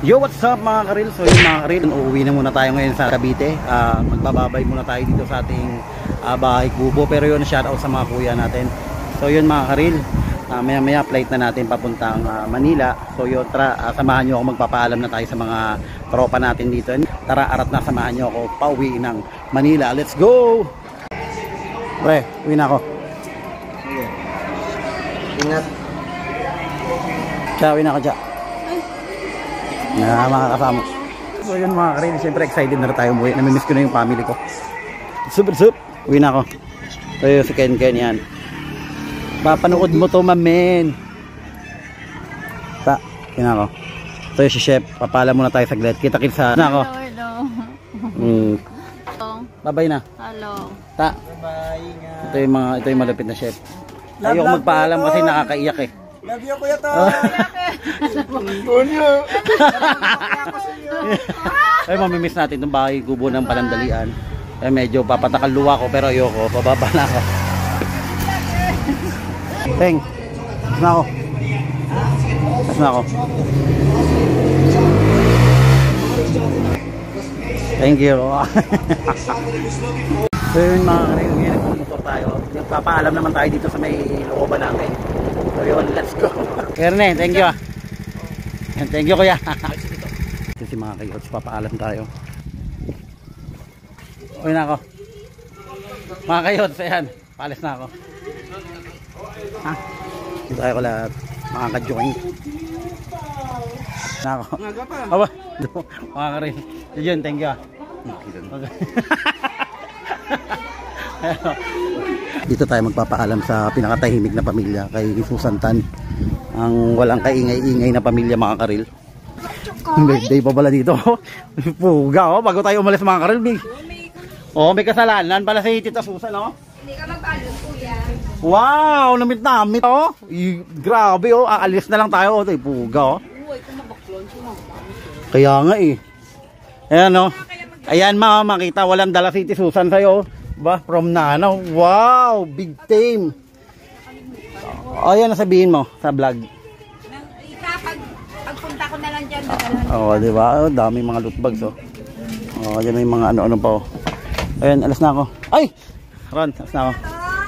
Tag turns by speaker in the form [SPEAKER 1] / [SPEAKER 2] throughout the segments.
[SPEAKER 1] Yo, what's up mga karil? So yun mga karil, uuwi na muna tayo ngayon sa Cavite. Magbababay muna tayo dito sa ating bahay kubo. Pero yun, shoutout sa mga kuya natin. So yun mga karil, maya maya flight na natin papuntang Manila. So yun, tara, samahan nyo ako, magpapaalam na tayo sa mga tropa natin dito. Tara, arat na, samahan nyo ako pauwi ng Manila. Let's go! Pre, uwi na ako.
[SPEAKER 2] Ingat.
[SPEAKER 1] Ciao, uwi na ako, ciao. Na mga kasama. So yun mga karil, siyempre excited na tayo umuwi. Namimiss ko na yung family ko. Super sup, uwi na ako. So yun si Ken yan. Papanood mo to mamen. Uwi na ako. So yun si Chef, papala muna tayo saglit. Kita-kits sa na ako. Bye bye na.
[SPEAKER 3] Hello.
[SPEAKER 1] Ito yung malapit na Chef. Ayoko magpaalam kasi nakakaiyak eh.
[SPEAKER 2] Love you, Kuya Tom!
[SPEAKER 1] Ay, mamimiss natin itong bahay kubo ng Panandalian. Ay, medyo papatakal luwa ko pero ayoko, pababa na ako. Teng, tas na ako. Thank you. So yun mga karil, nagpumotor tayo. Papaalam naman tayo dito sa may looban natin. So yun, let's go. Kerne, thank you. And thank you kuya. Ito si mga kayots, papaalam tayo. Uwi na ako. Mga kayots, ayan, paalis na ako. Ha? Dito tayo ko lahat. Mga ka-join. Na ako. Aba, mga karil. Yun, thank you. Okay. Dito tayo magpapaalam sa pinakatahimik na pamilya, kay Susan Tan, ang walang kaingay-ingay na pamilya mga karil. Birthday pa pala dito. Puga bago tayo umalis mga karil. May kasalanan pala si Tita Susan
[SPEAKER 3] Hindi ka magpaalam kuya.
[SPEAKER 1] Wow, namit oh. Grabe aalis na lang tayo puga Kaya nga eh. Ayan ayan makita walang dala si Tita Susan sa'yo. Ba, from Nanaw. Wow, big time. Ayan, nasabihin mo sa vlog.
[SPEAKER 3] Pagpunta ko na lang dyan.
[SPEAKER 1] Di ba? Dami mga loot bags Ayan may mga ano-ano pa Ayan, alas na ako. Ay! Ron, alas na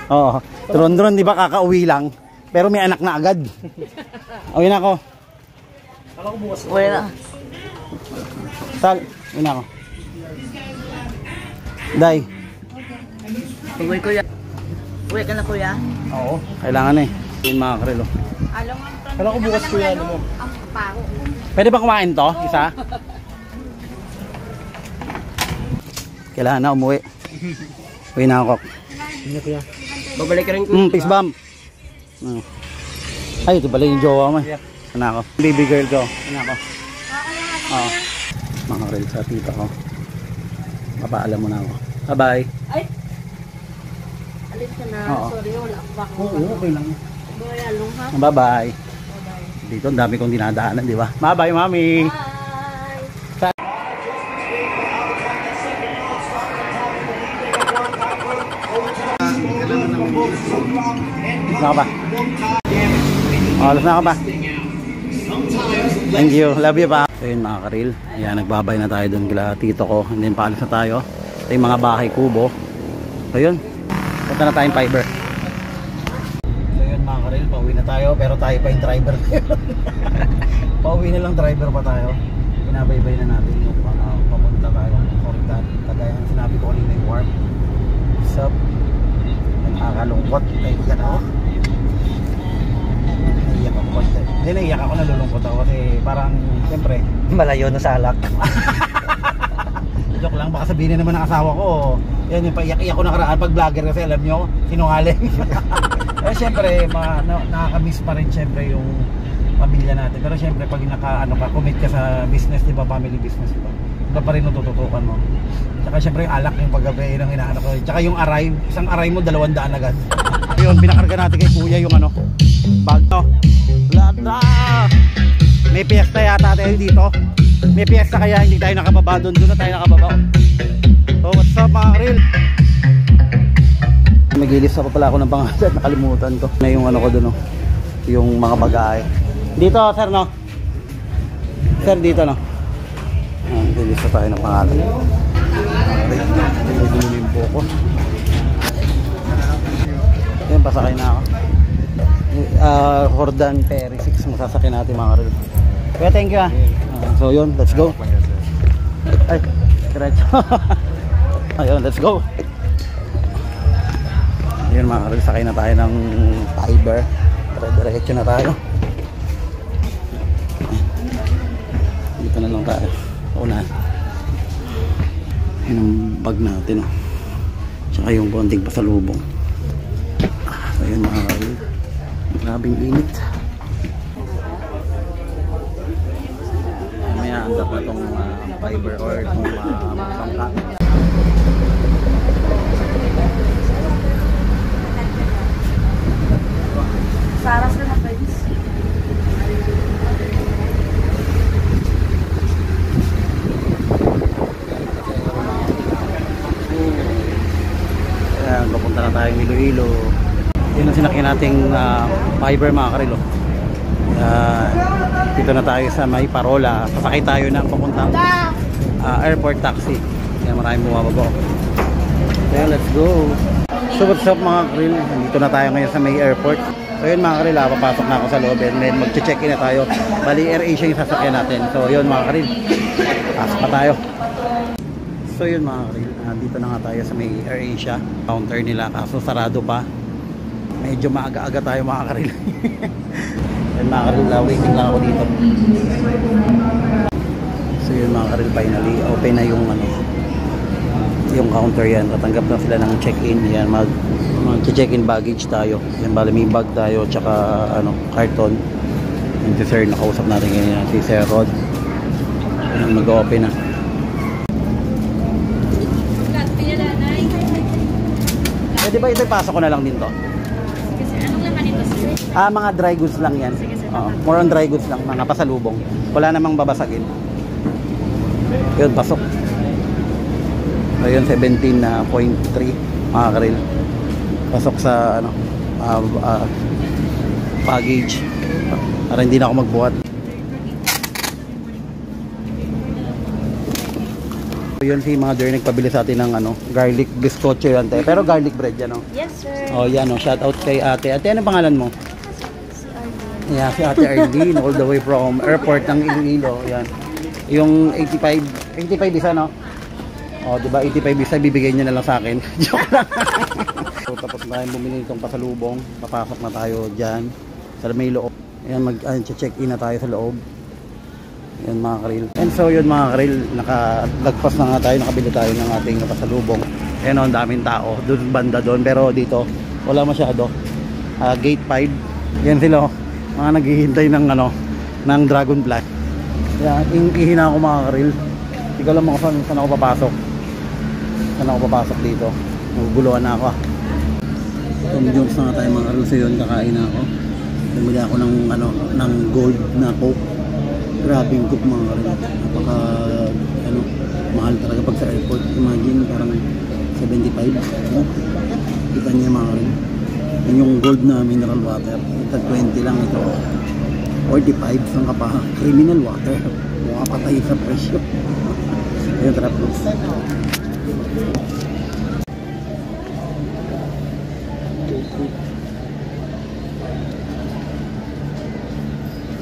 [SPEAKER 1] ako. Dron, di ba kakauwi lang? Pero may anak na agad. Uwi na ako. Uwi na. Uwi na ako. Day.
[SPEAKER 3] Uwi kuya. Uwi ka na kuya?
[SPEAKER 1] Oo, kailangan Yung mga karilo.
[SPEAKER 2] Kala ko bukas kuya mo.
[SPEAKER 3] Ang paro.
[SPEAKER 1] Pwede ba kumain to? Isa? Kailangan na umuwi. Uwi na ako.
[SPEAKER 2] Hindi kuya. Babalik ka rin kuya.
[SPEAKER 1] Peace bomb. Ay, ito pala yung jowa mo. Ano ako? Baby girl ko. Ano ako? Mga karilo sa tita ko. Papaalam mo na ako. Bye-bye.
[SPEAKER 3] Ay! Alis ka na. Sorry, wala pa ako.
[SPEAKER 1] Oo, okay lang.
[SPEAKER 3] Ha?
[SPEAKER 1] Bye-bye. Dito, ang dami kong dinadaanan, di ba? Bye-bye, mami.
[SPEAKER 3] Bye!
[SPEAKER 1] Alas na ka ba? Alas na ka ba? Thank you. Love you pa. So yun mga karil. Ayan, nagbabay na tayo dun kila tito ko. And then paalis na tayo. Ito yung mga bahay kubo. So yun. Punta na tayong fiber. So yun mga karil. Pauwi na tayo. Pero tayo pa yung driver. Pauwi na lang driver pa tayo. Pinabaybay na natin yung papunta tayo. Koritan. Kagaya ng sinabi ko kanina yung warp. What's up? Nakakalungkot. Naiiyak ako. Hindi, naiiyak ako, nalulungkot ako kasi parang siyempre
[SPEAKER 2] Malayo na sa alak.
[SPEAKER 1] joke lang, baka sabihin naman ng asawa ko yan yung paiyak-iyak ko nakaraan pag vlogger kasi alam nyo, sinungaling. Pero siyempre nakakamiss pa rin siyempre yung pamilya natin. Pero siyempre pag commit ka sa business, di ba, family business, di ba, iba pa rin natututukan mo. Tsaka siyempre yung alak yung paggabi ng inaano ko. Tsaka yung aray, isang aray mo 200 agad. Yun, binakarga natin kay kuya yung bag to. Lada! May piyesta yata tayo dito. May piyesta kaya hindi tayo nakababa doon. Doon na tayo nakababa. So what's up mga karil? Magilista pa pala ako ng pangalan. Nakalimutan ko. Na yung ko doon Yung mga bagay. Dito sir no? Sir, dito no? Lilista tayo ng pangalan. Dito yung buko. Yan, pasakay na ako. Hordan Ferry 6 masasakyan natin mga karil. Kaya thank you so yun, let's go. Ay, diretso. Ayun, let's go. Ayun mga karil, sakay na tayo ng fiber. Diretso na tayo. Dito na lang tayo. Una. Yun ang bag natin. Tsaka yung konting pasalubong. Ayun mga karil. Grabing init. Mamaya andap na itong fiber or itong bangka.
[SPEAKER 3] Saras na na friends.
[SPEAKER 1] Ayan, papunta na tayong Iloilo. Yun ang sinakyan nating fiber mga karilo. Dito na tayo sa may Parola. Sasakay tayo ng papuntang airport taxi. Kaya maraming bumababa. Kaya let's go. So what's up mga karil? Dito na tayo ngayon sa may airport. So yun mga karil, papasok na ako sa loob and then mag-check-in na tayo. Bali AirAsia yung sasakyan natin. So yun mga karil, pasok pa tayo. So yun mga karil, dito na nga tayo sa may AirAsia. Counter nila kaso sarado pa. Medyo maaga-aga tayo mga karil. Yan mga karil, waiting lang ako dito. So yun mga karil, finally open na yung yung counter yan. Tatanggap na sila ng check-in. Yan, mag-check-in baggage tayo. Yan, bali may bag tayo tsaka karton. Yung si sir, nakausap natin ngayon si Sir Rod. Yan, mag-open na. Pwede ba ito ipasok ko na lang din to?
[SPEAKER 3] Anong laman ito, sir?
[SPEAKER 1] Mga dry goods lang yan. More on dry goods lang, mga pasalubong. Wala namang babasagin. Yun, pasok. Ayun, 17.3 mga karil. Pasok sa baggage para hindi na ako magbuhat. Yun si mother nagpabili sa atin ng garlic biscocho yan tayo. Pero garlic bread yan
[SPEAKER 3] Yes, sir.
[SPEAKER 1] Oh yan shout out kay ate. Ate, ano pangalan mo? Yeah, si Ate Arlene all the way from airport ng Iloilo. Yan. Yung 85 isa oh, diba 85 isa bibigay niya na lang sa akin. Joke lang. So tapos na tayo bumili itong pasalubong. Papasok na tayo dyan sa may loob. Ayan, mag-check-in na tayo sa loob. Yan mga karil. And so yun mga karil, nakalagpas na nga tayo, nakabili tayo ng ating pasalubong. Ayan ang daming tao, doon banda doon. Pero dito, wala masyado. Gate 5. Yan sila, mga naghihintay ng ng Dragonfly. Yan, ihina ako mga karil. Hindi ko alam kung saan ako papasok. Saan ako papasok dito. Naguguluhan na ako. Tom Jones na nga tayo mga karil. So yun, kakain na ako. Bumili ako ng gold na coke. Grabing coke mga karil. Napaka mahal talaga pag sa airport. Imagine parang 75. Kita niya mga karil. Yan yung gold na mineral water. Ito 20 lang ito. 45 saan ka pa? Criminal water. Makapatay sa presyo. Ayun, tara plus.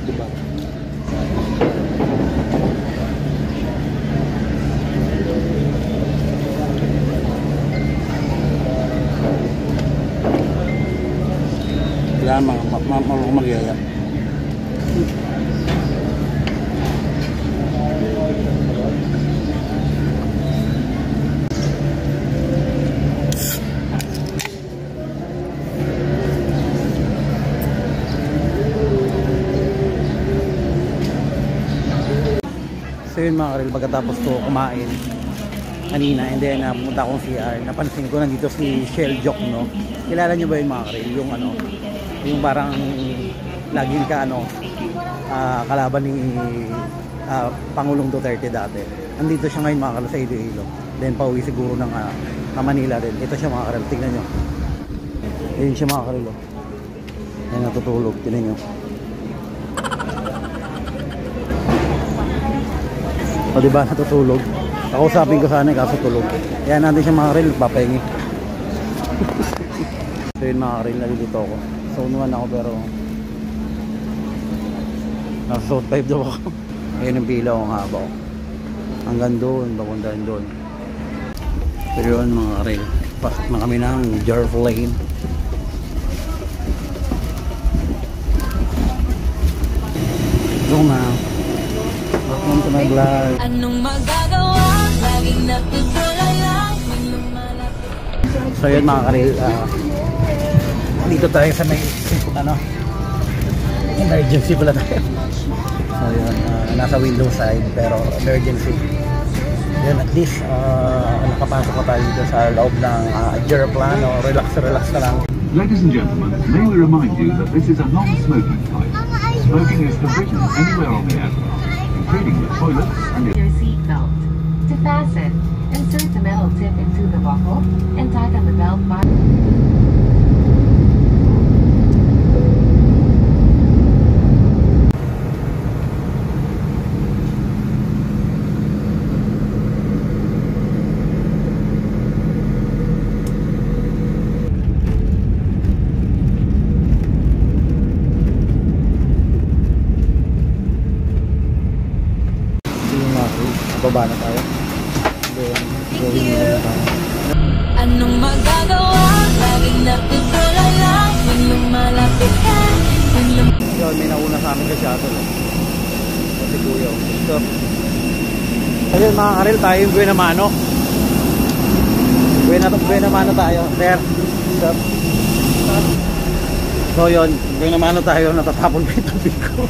[SPEAKER 1] Diba? Kailangan magyaya. So yun mga karil, pagkatapos ko kumain kanina and then pumunta akong CR, napansin ko nandito si Shell Jock, no? Kilala nyo ba yun mga karil? Yung yung parang laging ka kalaban ni Pangulong Duterte dati. Nandito siya ngayon mga karil sa Iloilo. Then pauwi siguro ng Manila din. Ito siya mga karil, tignan nyo. Ayun siya mga karil. Ayun natutulog, tignan nyo. O diba, natutulog. Kausapin ko sana kaso tulog. Yan natin siya mga reel, papahingi. So yun mga reel, nalilito ako. Zone 1 ako pero nasa zone 5 daw ako. Ayun yung pila ko nga ba ako. Hanggang doon, papuntahan doon. Pero yun mga reel, pasok na kami ng Jerv Lane. Go ma'am. Welcome to my vlog.
[SPEAKER 4] Anong magagawa? Laging natutulala.
[SPEAKER 1] So yun mga karil, dito tayo sa may emergency pala tayo. So yun, nasa window side pero emergency. Yun, at least nakapasok ko tayo dito sa loob ng aeroplano. Relax na lang.
[SPEAKER 5] Ladies and gentlemen, may we remind you that this is a non-smoking flight. Smoking is forbidden anywhere on the aircraft, including the toilets and
[SPEAKER 6] your seatbelt. To fasten, insert the metal tip into the buckle and tighten the belt by.
[SPEAKER 1] Baba na tayo. Then, na tayo.
[SPEAKER 4] Anong magagawa? Laging natutulala. Kung lumalapit ka.
[SPEAKER 1] Yun, may nauna sa amin sa shuttle. Kasi kuya. So, ayun mga karil, tayo yung Buena Mano. Buena Mano tayo. There. Stop. So yun, Buena Mano tayo. Natatapon pa yung tubig ko.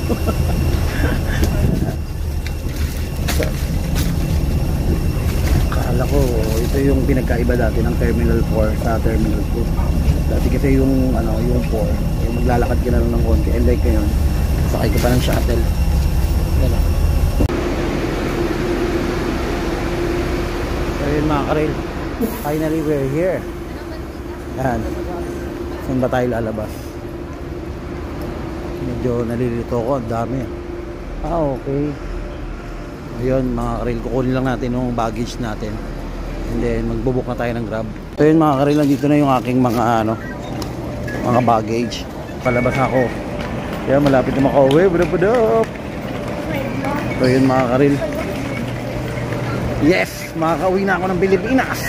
[SPEAKER 1] Akala ko ito yung pinagkaiba dati ng Terminal 4 sa Terminal 2. Dati kasi yung yung 4, yung maglalakad ka na lang ng konti, and like ngayon sakay ka pa ng shuttle. Yan. So yun mga karil, finally we're here. Yan, saan ba tayo lalabas? Medyo nalilito ko, ang dami. Okay. Ayun mga karil, kukunin lang natin yung baggage natin and then magbubuk na tayo ng Grab. So yun mga karil, nandito na yung aking mga mga baggage. Palabas ako. Kaya malapit na makauwi. So yun mga karil, yes, makakauwi na ako ng Pilipinas.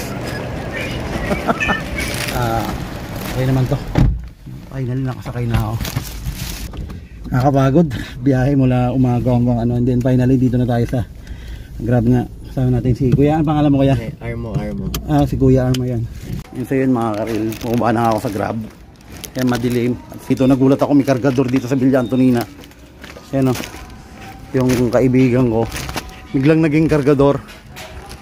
[SPEAKER 1] Ayun naman to, finally nakasakay na ako. Nakakapagod biyahe mula umaga hanggang and then finally dito na tayo sa Grab nga. Kasama natin si Kuya. Ang pangalan mo Kuya?
[SPEAKER 2] Armo.
[SPEAKER 1] Si Kuya Armo yan. Yun so yun mga karil, bumaba na ako sa Grab. Yan madilim. At dito nagulat ako, may kargador dito sa Villa Antonina. Yan o, yung kaibigan ko biglang naging kargador.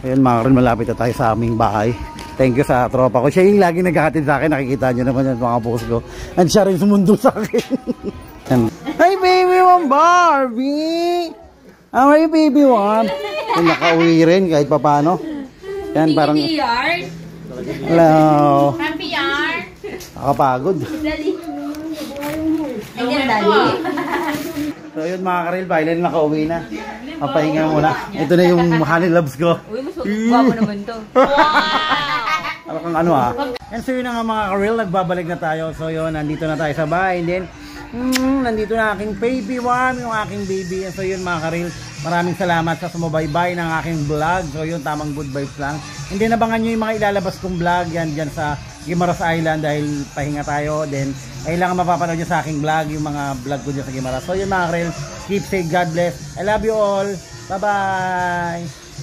[SPEAKER 1] Ayan mga karil, malapit na tayo sa aming bahay. Thank you sa tropa ko. Siya yung lagi naghahatid sa akin. Nakikita nyo naman yan mga post ko. And siya rin sumundo sa akin. Hey baby one Barbie! How are you baby one? Yung nakauwi rin kahit papano. Yan parang hello.
[SPEAKER 3] Happy hour.
[SPEAKER 1] Nakapagod.
[SPEAKER 3] Ayan, dali.
[SPEAKER 1] So yun mga karil, finally nakauwi na. Papahinga muna. Ito na yung honey loves ko.
[SPEAKER 3] Uy, mas guwapo naman to.
[SPEAKER 1] Kung And so yun na nga mga karil, nagbabalik na tayo. So yun, nandito na tayo sa bahay. And then nandito na aking baby one, yung aking baby. And so yun mga karil, maraming salamat sa sumubaybay ng aking vlog. So yun, tamang good vibes lang. And then abangan nyo yung mga ilalabas kong vlog yan dyan sa Guimaras Island dahil pahinga tayo. Then ay lang mapapanood nyo sa aking vlog, yung mga vlog ko dyan sa Guimaras. So yun mga karil, keep safe, God bless. I love you all. Bye bye.